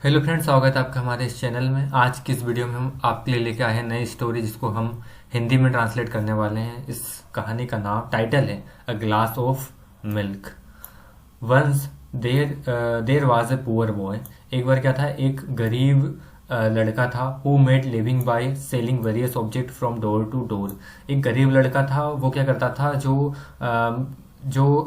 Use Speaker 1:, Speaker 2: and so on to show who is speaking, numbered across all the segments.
Speaker 1: Hello friends, स्वागत है आपका हमारे इस चैनल में। आज की इस वीडियो में हम आपके लिए लेके आए हैं नई स्टोरी जिसको हम हिंदी में ट्रांसलेट करने वाले हैं। इस कहानी का नाम टाइटल है a glass of milk. Once there was a poor boy. एक बार क्या था, एक गरीब लड़का था। Who made living by selling various object from door to door. एक गरीब लड़का था, वो क्या करता था, जो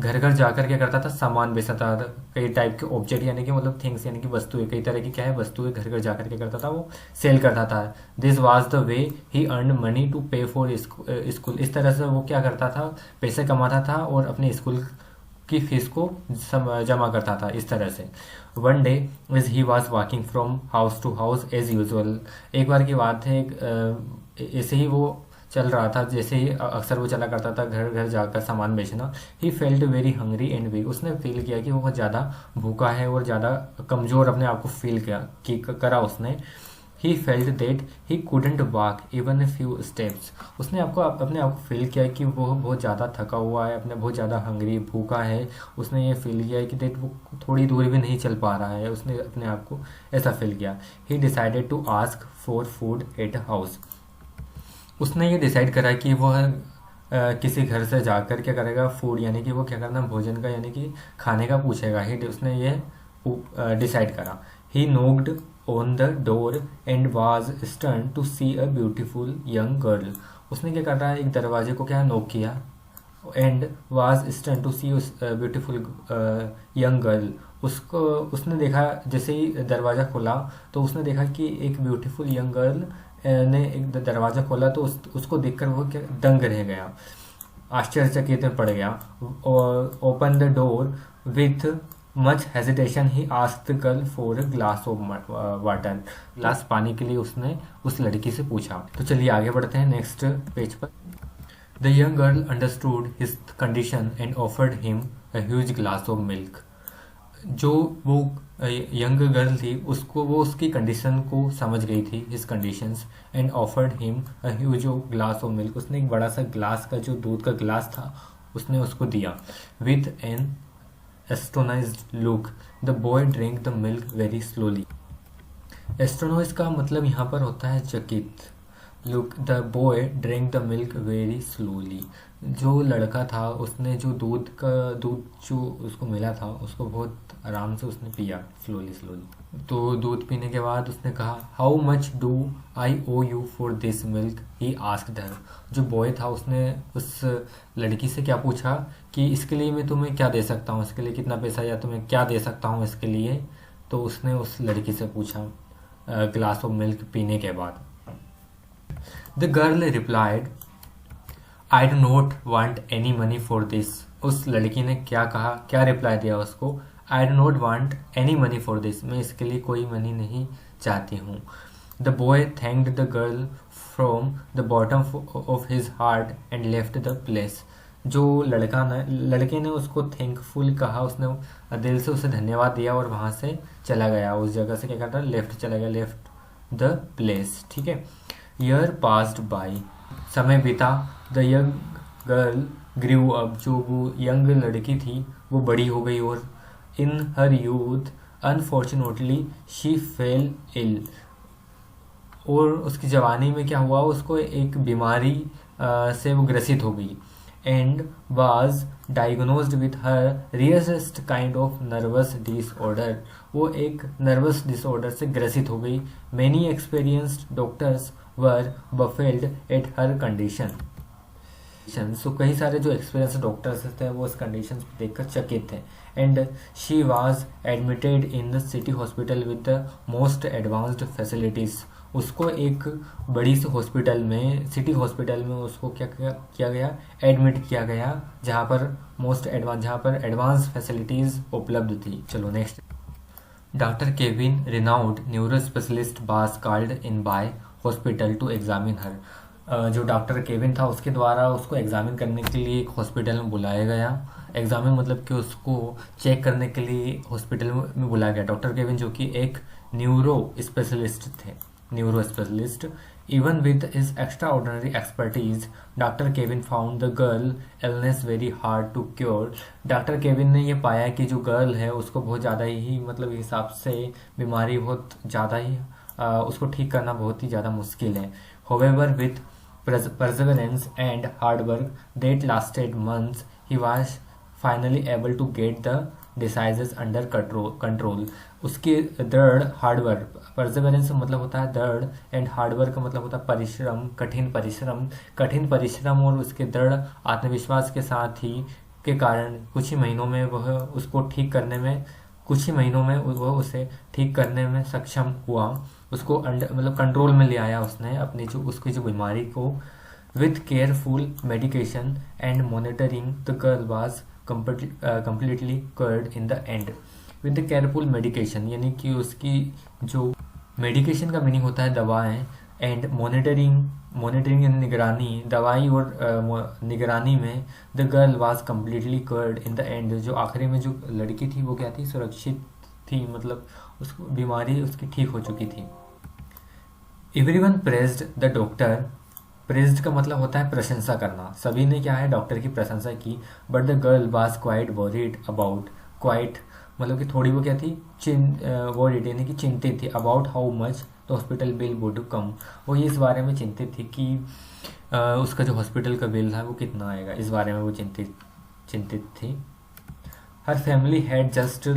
Speaker 1: घर घर जाकर क्या करता था, सामान बेचता था। कई टाइप के ऑब्जेक्ट यानी कि मतलब थिंग्स यानी कि वस्तुएं, कई तरह की क्या है वस्तुएं घर घर जाकर क्या करता था, वो सेल करता था। This was the way he earn money to pay for school. इस तरह से वो क्या करता था, पैसे कमाता था और अपने स्कूल की फीस को जमा करता था इस तरह से। One day as he was walking from house to house as usual. एक बार की बात है, ऐसे ही वो चल रहा था जैसे ही अक्सर वो चला करता था, घर घर जाकर सामान बेचना। He felt very hungry and weak. उसने फील किया कि वो बहुत ज़्यादा भूखा है और ज़्यादा कमज़ोर अपने आप को फील करा उसने। He felt that he couldn't walk even a few steps। उसने अपने आप को फील किया कि वो बहुत ज़्यादा थका हुआ है, अपने बहुत ज़्यादा हंग्री भूखा है। उसने ये फील किया कि दैट वो थोड़ी दूरी भी नहीं चल पा रहा है। उसने अपने आप को ऐसा फील किया। He decided to ask for food at house. उसने ये डिसाइड करा कि वह किसी घर से जाकर क्या करेगा, फूड यानी कि वो क्या करना, भोजन का यानी कि खाने का पूछेगा। ही उसने ये डिसाइड करा। He knocked on the door and was stern to see a beautiful young girl. उसने क्या करा, एक दरवाजे को क्या नोक किया and was stern to see beautiful young girl. उसको उसने देखा, जैसे ही दरवाज़ा खोला तो उसने देखा कि एक ब्यूटीफुल यंग गर्ल ने एक दरवाज़ा खोला तो उसको देखकर वो क्या दंग रह गया, आश्चर्यचकित में पड़ गया। Open the door with much hesitation he asked the girl for a glass of water. Glass पानी के लिए उसने उस लड़की से पूछा। तो चलिए आगे बढ़ते हैं नेक्स्ट पेज पर। The young girl understood his condition and offered him a huge glass of milk. जो वो यंग गर्ल थी, उसको वो उसकी कंडीशन को समझ गई थी, his conditions, and offered him a huge glass of milk. उसने एक बड़ा सा ग्लास का, जो दूध का ग्लास था, उसने उसको दिया। With an astonished look the boy drink the milk very slowly. Astonish का मतलब यहाँ पर होता है चकित। Look the boy drink the milk very slowly. जो लड़का था उसने जो दूध जो उसको मिला था उसको बहुत आराम से उसने पिया, स्लोली स्लोली। तो दूध पीने के बाद उसने कहा, how much do I owe you for this milk, he asked her. जो बॉय था उसने उस लड़की से क्या पूछा कि इसके लिए मैं तुम्हें क्या दे सकता हूँ, इसके लिए कितना पैसा या तुम्हें क्या दे सकता हूँ इसके लिए। तो उसने उस लड़की से पूछा ग्लास ऑफ मिल्क पीने के बाद। The girl replied, I do not want any money for this. उस लड़की ने क्या कहा, क्या रिप्लाई दिया उसको, I do not want any money for this, मैं इसके लिए कोई मनी नहीं चाहती हूँ। The boy thanked the girl from the bottom of his heart and left the place. जो लड़के ने उसको थैंकफुल कहा, उसने दिल से उसे धन्यवाद दिया और वहाँ से चला गया। उस जगह से क्या करता, लेफ्ट चला गया, लेफ्ट द प्लेस। ठीक है। Year passed by. समय बीता। The young girl grew up. जो वो यंग लड़की थी वो बड़ी हो गई और in her youth unfortunately she fell ill. और उसकी जवानी में क्या हुआ, उसको एक बीमारी से वो ग्रसित हो गई। And was diagnosed with her rarest kind of nervous disorder. वो एक नर्वस डिसऑर्डर से ग्रसित हो गई। Many experienced doctors were baffled at her condition. So कई सारे जो एक्सपीरियंस डॉक्टर्स थे वो इस कंडीशन को देखकर चकित थे। And she was admitted in the city hospital with the most advanced facilities. उसको एक बड़ी सी हॉस्पिटल में, सिटी हॉस्पिटल में उसको क्या किया गया, एडमिट किया गया, जहाँ पर एडवांस फैसिलिटीज उपलब्ध थी। चलो next. Doctor Kevin Renaud neuro specialist was called in by hospital to examine her. जो डॉक्टर केविन था उसके द्वारा उसको एग्जामिन करने के लिए एक हॉस्पिटल में बुलाया गया। एग्जामिन मतलब कि उसको चेक करने के लिए हॉस्पिटल में बुलाया गया। डॉक्टर केविन जो कि एक न्यूरो स्पेशलिस्ट थे। Neuro specialist. Even with his extraordinary expertise, doctor Kevin found the girl illness very hard to cure. Doctor Kevin ने ये पाया कि जो गर्ल है उसको बहुत ज़्यादा ही मतलब हिसाब से बीमारी बहुत ज़्यादा ही उसको ठीक करना बहुत ही ज़्यादा मुश्किल है. However, with perseverance and hard work that lasted months, he was finally able to get the diseases under control. उसके दृढ़ हार्डवर्क, परसेवरेंस मतलब होता है दृढ़, एंड हार्डवर्क का मतलब होता है परिश्रम, कठिन परिश्रम और उसके दृढ़ आत्मविश्वास के साथ ही के कारण कुछ ही महीनों में वह उसे ठीक करने में सक्षम हुआ. उसको मतलब कंट्रोल में ले आया उसने अपनी उसकी जो बीमारी को. With careful medication and monitoring the girl was completely cured in the end. With the careful medication, यानी कि उसकी जो मेडिकेशन का मीनिंग होता है दवाएं, एंड मॉनिटरिंग यानी निगरानी, दवाई और निगरानी में the girl was completely cured in the end. जो आखिरी में जो लड़की थी वो क्या थी, सुरक्षित थी, मतलब उसको बीमारी उसकी ठीक हो चुकी थी. Everyone praised the doctor. Praised का मतलब होता है प्रशंसा करना. सभी ने क्या है, डॉक्टर की प्रशंसा की. But the girl was quite worried about, quite मतलब कि थोड़ी वो क्या थी, वरीड यानी कि चिंतित थी. About how much the hospital bill would come. वो ये इस बारे में चिंतित थी कि उसका जो हॉस्पिटल का बिल था वो कितना आएगा, इस बारे में वो चिंतित थी. Her family had just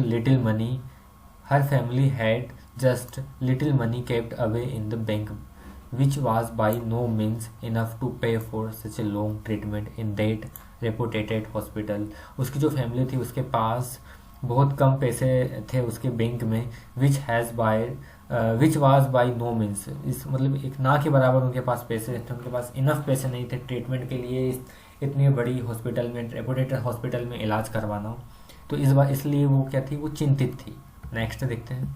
Speaker 1: little money kept away in the bank, which was by no means enough to pay for such a long treatment in that reputed hospital. उसकी जो फैमिली थी उसके पास बहुत कम पैसे थे उसके बैंक में. which was by no means, इस मतलब एक ना के बराबर उनके पास पैसे थे, उनके पास इनफ पैसे नहीं थे ट्रीटमेंट के लिए इतनी बड़ी हॉस्पिटल में, रेपुटेड हॉस्पिटल में इलाज करवाना. तो इसलिए वो क्या थी, वो चिंतित थी. नेक्स्ट देखते हैं.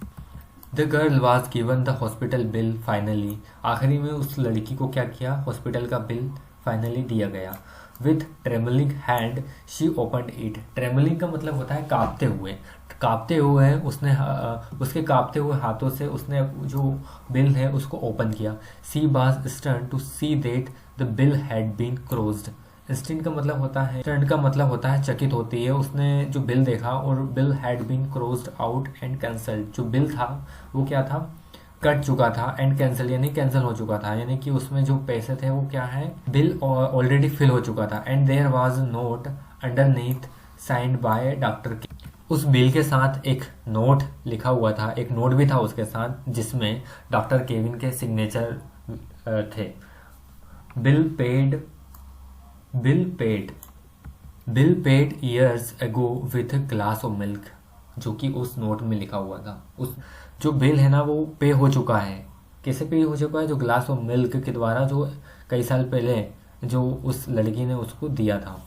Speaker 1: The girl was given the hospital bill finally. आखिरी में उस लड़की को क्या किया, हॉस्पिटल का बिल फाइनली दिया गया. With trembling hand she opened it. Trembling का मतलब होता है कांपते हुए उसने उसके कांपते हुए हाथों से उसने जो बिल है उसको ओपन किया. She was stern to see that the bill had been closed. Stern का मतलब होता है चकित होती है. उसने जो बिल देखा और bill had been closed out and cancelled. जो बिल था वो क्या था, कट चुका था, एंड कैंसिल यानी कैंसिल हो चुका था, यानी कि उसमें जो पैसे थे वो क्या है, बिल ऑलरेडी फिल हो चुका था. And there was note underneath signed by doctor. उस बिल के साथ एक नोट लिखा हुआ था, एक नोट भी था उसके साथ जिसमें डॉक्टर केविन के सिग्नेचर थे. Bill paid years ago with glass of milk. जो कि उस नोट में लिखा हुआ था. उस जो बिल है ना वो पे हो चुका है. कैसे पे हो चुका है, जो ग्लास ऑफ मिल्क के द्वारा जो कई साल पहले जो उस लड़की ने उसको दिया था.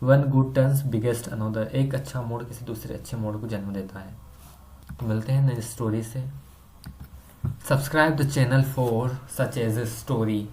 Speaker 1: One good turns biggest another. एक अच्छा मोड़ किसी दूसरे अच्छे मोड़ को जन्म देता है. मिलते हैं नई स्टोरी से. Subscribe the channel for such as a story.